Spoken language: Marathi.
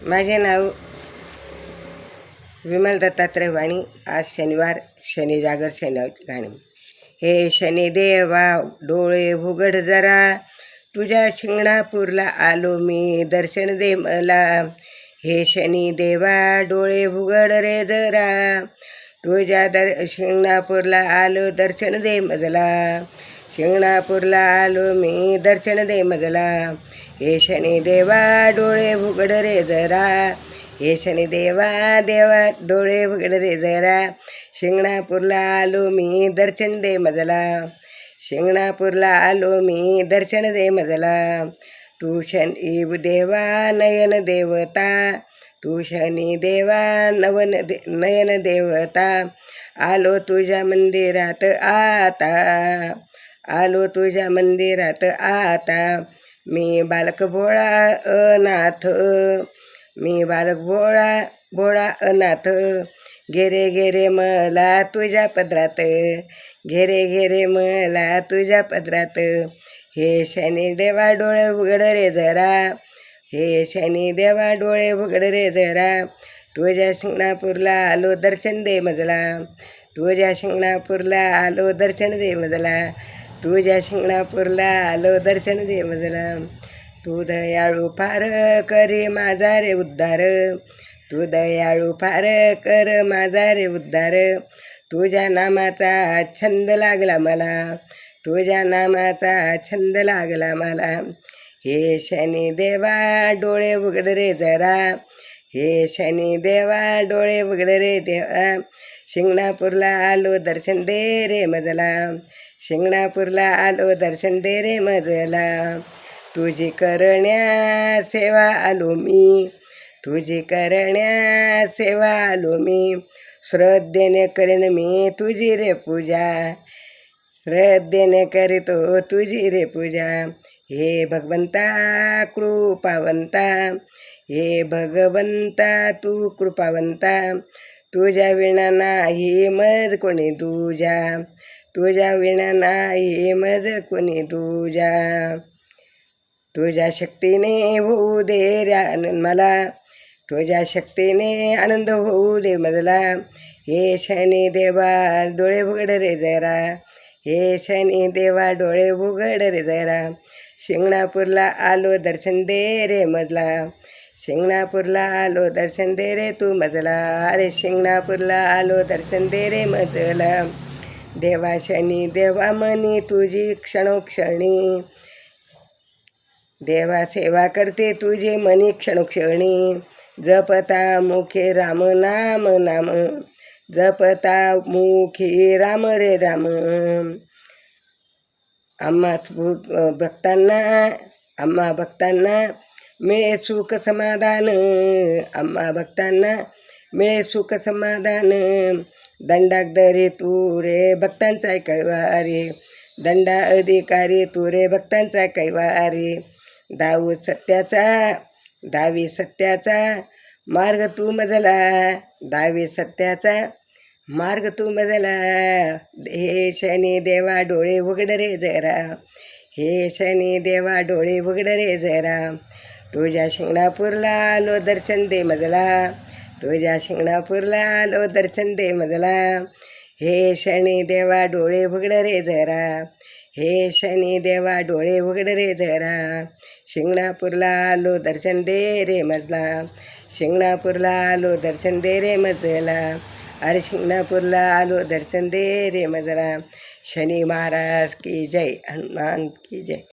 माझे नाव विमल दत्तात्रय वाणी. आज शनिवार, शनी जागर, शनी गाणी. हे शनी देवा डोळे उघड जरा, तुझ्या शिंगणापूरला आलो मी, दर्शन दे मला. हे शनी देवा डोळे उघड रे जरा, तुझ्या शिंगणापूरला आलो, दर्शन दे मजला. शिंगणापूरला आलो मी, दर्शन दे मजला. हे शनी देवा डोळे उघड रे जरा, हे शनी देवा डोळे उघड रे जरा. शिंगणापूरला आलो मी, दर्शन दे मजला. शिंगणापूरला आलो मी, दर्शन दे मजला. तू शनी देवा नयन देवता, तू शनी देवा नयन देवता. आलो तुझ्या मंदिरात आता, आलो तुझ्या मंदिरात आता. मी बालक भोळा अनाथ, मी बालक भोळा अनाथ. घेरे घेरे मला तुझ्या पदरात, घेरे घेरे मला तुझ्या पदरात. हे शनी देवा डोळे उघड रे जरा, हे शनी देवा डोळे उघड रे जरा. तुझ्या शिंगणापूरला आलो, दर्शन दे मजला. तुझ्या शिंगणापूरला आलो, दर्शन दे मजला. तुझ्या शिंगणापूरला आलो, दर्शन दे मजला. तू दयाळू फार करे माझा रे उद्धार, तू दयाळू फार कर माझा रे उद्धार. तुझ्या नामाचा छंद लागला मला, तुझ्या नामाचा छंद लागला मला. हे शनी देवा डोळे उघड रे जरा, हे शनी देवा डोळे उघड रे देवा. शिंगणापूरला आलो, दर्शन दे रे मजला. शिंगणापूरला आलो, दर्शन दे रे मजला. तुझी करण्या सेवा आलो मी, तुझी करण्या सेवा आलो मी. श्रद्धेने करेन मी तुझी रे पूजा, श्रद्धेने करीतो तुझी रे पूजा. हे भगवंता कृपावंता, हे भगवंता तू कृपावंता. तुझ्या विना नाही मज कोणी दूजा, तुझ्या विना नाही मज कोणी दूजा. तुझ्या शक्तीने होऊ दे रे आनंद मला, तुझ्या शक्तीने आनंद होऊ दे मजला. हे शनी देवा डोळे उघड रे जरा, हे शनी देवा डोळे उघड रे जरा. शिंगणापूरला आलो, दर्शन दे रे मजला. शिंगणापूरला आलो, दर्शन दे रे तू मजला. अरे शिंगणापूरला आलो, दर्शन दे रे मजला. देवा शनी देवा मनी तुझी क्षणोक्षणी, देवा सेवा करते तुझे मनी क्षणोक्षणी. जपता मुखे राम नाम नाम, जपता मुखी राम रे राम. आम्हा भक्तांना मिळे सुख समाधान, आम्हा भक्तांना मिळे सुख समाधान. दंडाधिकारी तू रे भक्तांचा कैवारी, दंडा अधिकारी तू रे भक्तांचा कैवारी. दावी सत्याचा मार्ग तू मजला, दावी सत्याचा मार्ग तू मजला. हे शनी देवा डोळे उघड रे जरा, हे शनी देवा डोळे उघड रे जरा. तुझ्या शिंगणापूरला आलो, दर्शन दे मजला. तुझ्या शिंगणापूरला आलो, दर्शन दे मजला. हे शनी देवा डोळे उघड रे जरा, हे शनी देवा डोळे उघड रे जरा. शिंगणापूरला आलो, दर्शन दे रे मजला. शिंगणापूरला आलो, दर्शन दे रे मजला. अरे शिंगणापूरला आलो, दर्शन दे रे मजला. शनी महाराज की जय, हनुमान की जय.